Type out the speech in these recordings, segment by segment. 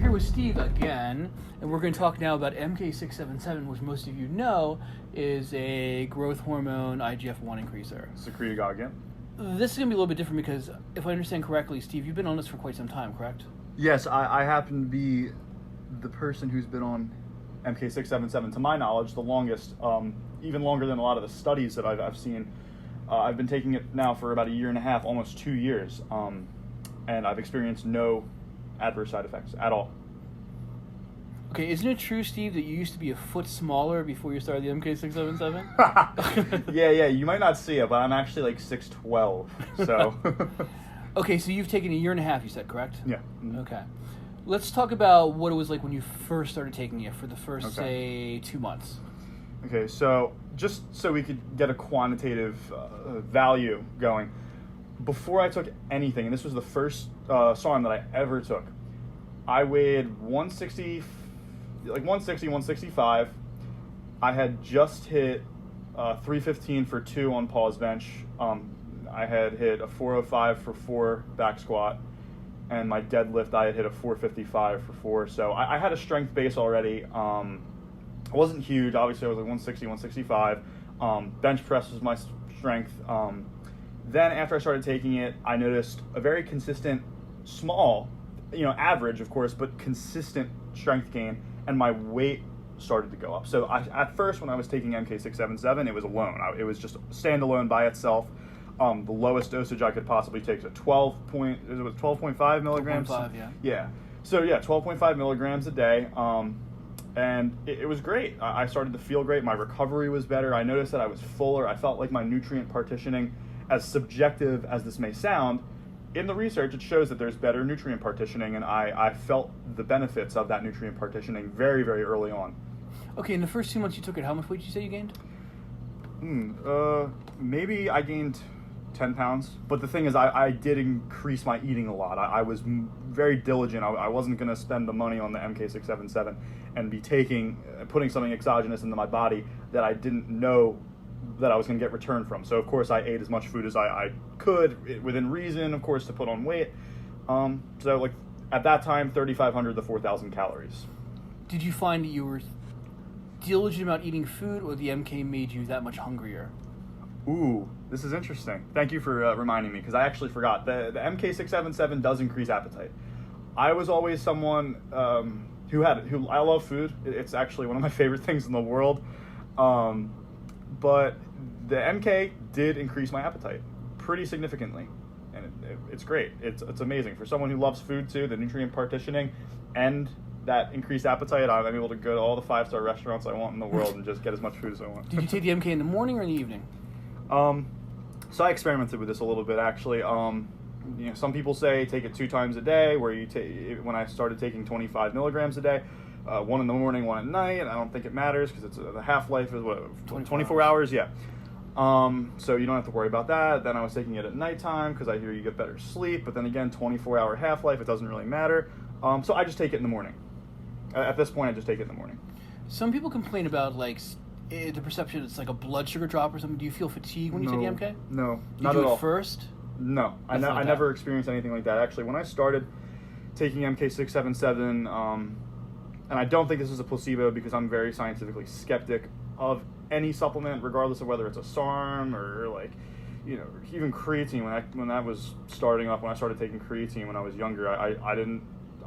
here with Steve again, and we're going to talk now about MK677, which most of you know is a growth hormone IGF-1 increaser. Secretagogue, yeah. This is going to be a little bit different because, if I understand correctly, Steve, you've been on this for quite some time, correct? Yes, I happen to be the person who's been on MK677, to my knowledge, the longest, even longer than a lot of the studies that I've seen. I've been taking it now for about a year and a half, almost 2 years, and I've experienced no adverse side effects at all. Okay, isn't it true, Steve, that you used to be a foot smaller before you started the MK677? Yeah, you might not see it, but I'm actually like 6'12", so... Okay, so you've taken a year and a half, you said, correct? Yeah. Mm-hmm. Okay. Let's talk about what it was like when you first started taking it for the first, say, 2 months. Okay, so just so we could get a quantitative value going, before I took anything, and this was the first SARM that I ever took, I weighed 160, 165. I had just hit 315 for 2 on pause bench. I had hit a 405 for 4 back squat, and my deadlift I had hit a 455 for 4. So I had a strength base already. I wasn't huge. Obviously, I was like 160, 165. Bench press was my strength. Then after I started taking it, I noticed a very consistent, small, average, of course, but consistent strength gain, and my weight started to go up. So at first, when I was taking MK677, it was alone. It was just standalone by itself. The lowest dosage I could possibly take is 12.5 milligrams? 12.5, yeah. Yeah. So, 12.5 milligrams a day. And it was great. I started to feel great. My recovery was better. I noticed that I was fuller. I felt like my nutrient partitioning, as subjective as this may sound, in the research, it shows that there's better nutrient partitioning, and I felt the benefits of that nutrient partitioning very, very early on. Okay, in the first 2 months you took it, how much weight did you say you gained? Maybe I gained 10 pounds. But the thing is, I did increase my eating a lot. I was very diligent. I wasn't going to spend the money on the MK677 and be putting something exogenous into my body that I didn't know that I was going to get return from. So, of course, I ate as much food as I could, within reason, of course, to put on weight. So, like, at that time, 3,500 to 4,000 calories. Did you find that you were diligent about eating food, or the MK made you that much hungrier? Ooh, this is interesting. Thank you for reminding me, because I actually forgot. The MK677 does increase appetite. I was always someone who I love food. It's actually one of my favorite things in the world. But the MK did increase my appetite pretty significantly, and it's great. It's amazing. For someone who loves food too, the nutrient partitioning and that increased appetite, I'm able to go to all the 5-star restaurants I want in the world and just get as much food as I want. Did you take the MK in the morning or in the evening? So I experimented with this a little bit, actually. Some people say take it 2 times a day, where when I started taking 25 milligrams a day, 1 in the morning, 1 at night. I don't think it matters because the half-life is 24 hours? Yeah. So you don't have to worry about that. Then I was taking it at nighttime because I hear you get better sleep, but then again, 24-hour half-life, it doesn't really matter. So I just take it in the morning. At this point, I just take it in the morning. Some people complain about, the perception it's like a blood sugar drop or something. Do you feel fatigue when you take the MK? No, not at all. Did you do it first? No, I never experienced anything like that. Actually, when I started taking MK677, and I don't think this is a placebo because I'm very scientifically skeptic of any supplement, regardless of whether it's a SARM or even creatine. When that was starting up, when I started taking creatine when I was younger, I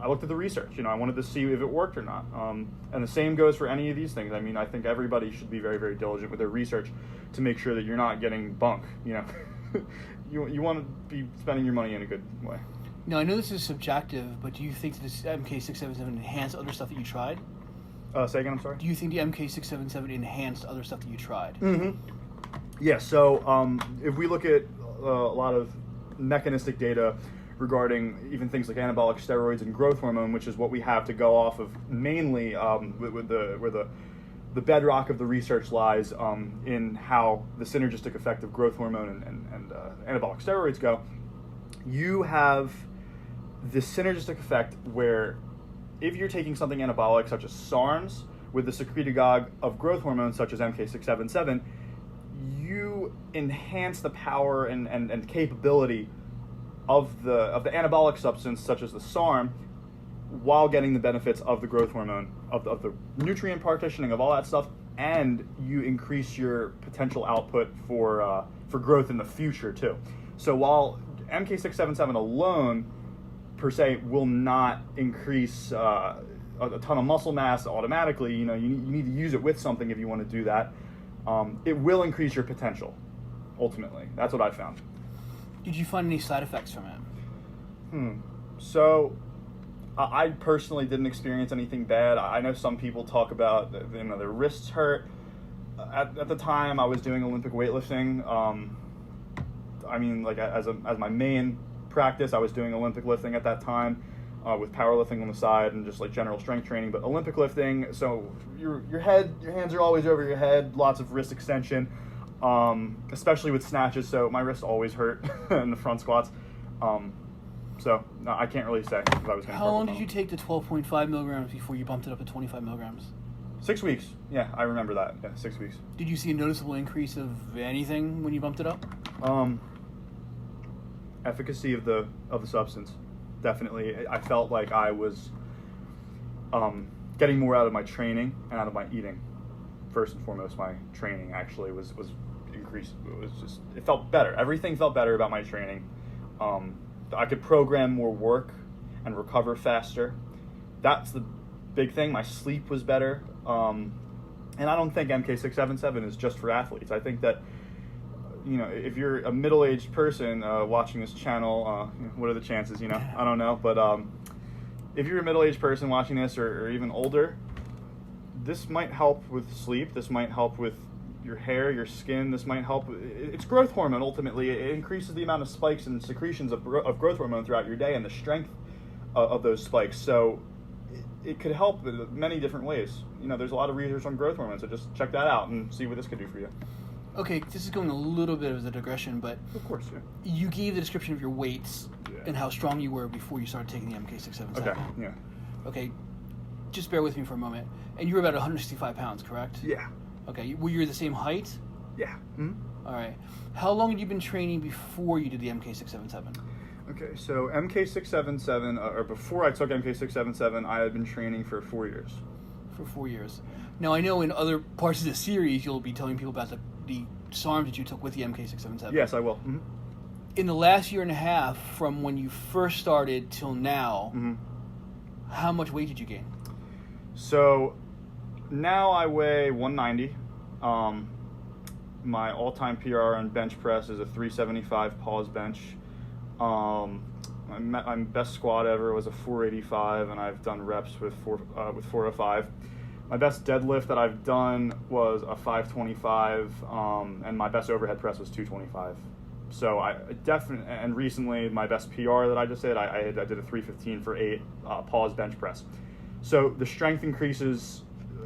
looked at the research. I wanted to see if it worked or not. And the same goes for any of these things. I mean, I think everybody should be very, very diligent with their research to make sure that you're not getting bunk. You want to be spending your money in a good way. Now, I know this is subjective, but do you think this MK677 enhanced other stuff that you tried? Say again, I'm sorry? Do you think the MK677 enhanced other stuff that you tried? Mm-hmm. Yeah, so if we look at a lot of mechanistic data regarding even things like anabolic steroids and growth hormone, which is what we have to go off of mainly where the bedrock of the research lies in how the synergistic effect of growth hormone and anabolic steroids go. You have this synergistic effect where if you're taking something anabolic such as SARMs with the secretagogue of growth hormones such as MK677, you enhance the power and capability of the anabolic substance such as the SARM while getting the benefits of the growth hormone, of the nutrient partitioning, of all that stuff, and you increase your potential output for growth in the future too. So while MK677 alone per se will not increase a ton of muscle mass automatically, you need to use it with something if you want to do that. It will increase your potential ultimately. That's what I found. Did you find any side effects from it? So I personally didn't experience anything bad. I know some people talk about their wrists hurt. At the time, I was doing Olympic weightlifting. As my main practice, I was doing Olympic lifting at that time, with powerlifting on the side and just like general strength training. But Olympic lifting, so your hands are always over your head, lots of wrist extension, especially with snatches. So my wrists always hurt in the front squats. So no, I can't really say if I was going to. How long did you take the 12.5 milligrams before you bumped it up to 25 milligrams? 6 weeks. Yeah, I remember that. Yeah, 6 weeks. Did you see a noticeable increase of anything when you bumped it up? Efficacy of the substance, definitely. I felt like I was getting more out of my training and out of my eating. First and foremost, my training actually was increased. It felt better. Everything felt better about my training. I could program more work and recover faster. That's the big thing. My sleep was better. And I don't think MK677 is just for athletes. I think that, if you're a middle-aged person watching this channel, what are the chances, I don't know. But if you're a middle-aged person watching this or even older, this might help with sleep. This might help with your hair, your skin. This might help. It's growth hormone, ultimately. It increases the amount of spikes and secretions of growth hormone throughout your day and the strength of those spikes. So it could help in many different ways. There's a lot of research on growth hormone, so just check that out and see what this could do for you. Okay, this is going a little bit of a digression, but of course, yeah. You gave the description of your weights and how strong you were before you started taking the MK677. Okay, yeah. Okay, just bear with me for a moment. And you were about 165 pounds, correct? Yeah. Okay, were you the same height? Yeah. Mm-hmm. All right. How long had you been training before you did the MK677? Okay, so MK677, or before I took MK677, I had been training for 4 years. For 4 years. Now, I know in other parts of the series, you'll be telling people about the SARMs that you took with the MK677. Yes, I will. Mm-hmm. In the last year and a half, from when you first started till now, how much weight did you gain? So now I weigh 190. My all-time PR on bench press is a 375 pause bench. My best squat ever was a 485, and I've done reps with 405. My best deadlift that I've done was a 525, and my best overhead press was 225. So I definitely, and recently my best PR that I just did, I did a 315 for 8 pause bench press. So the strength increases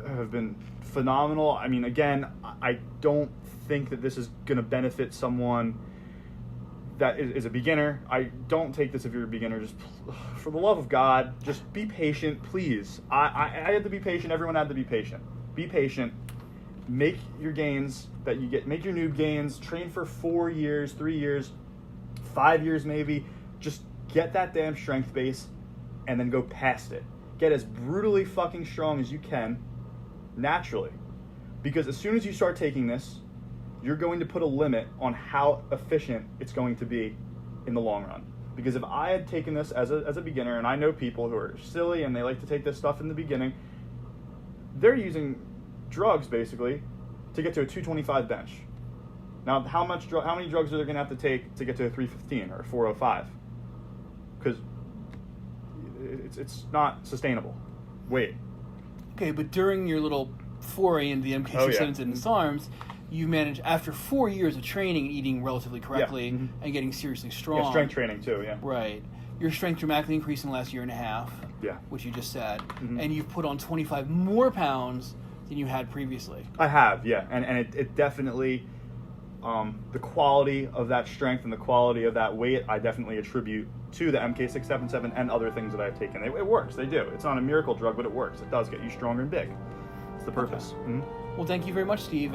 have been phenomenal. I mean, again, I don't think that this is going to benefit someone that is a beginner. I don't take this if you're a beginner. Just for the love of God, just be patient, please. I had to be patient. Everyone had to be patient. Be patient. Make your gains that you get. Make your noob gains. Train for 4 years, 3 years, 5 years maybe. Just get that damn strength base and then go past it. Get as brutally fucking strong as you can naturally. Because as soon as you start taking this, you're going to put a limit on how efficient it's going to be in the long run. Because if I had taken this as a beginner, and I know people who are silly and they like to take this stuff in the beginning, they're using drugs basically to get to a 225 bench. Now, how many drugs are they going to have to take to get to a 315 or a 405? Because it's not sustainable. Wait. Okay, but during your little foray into the MK677 and SARMs, you managed, after 4 years of training and eating relatively correctly and getting seriously strong. Yeah, strength training too, yeah. Right. Your strength dramatically increased in the last year and a half, which you just said. And you've put on 25 more pounds than you had previously. I have, yeah. And it definitely, the quality of that strength and the quality of that weight, I definitely attribute to the MK677 and other things that I've taken. It works, they do. It's not a miracle drug, but it works. It does get you stronger and big. It's the purpose. Okay. Well, thank you very much, Steve.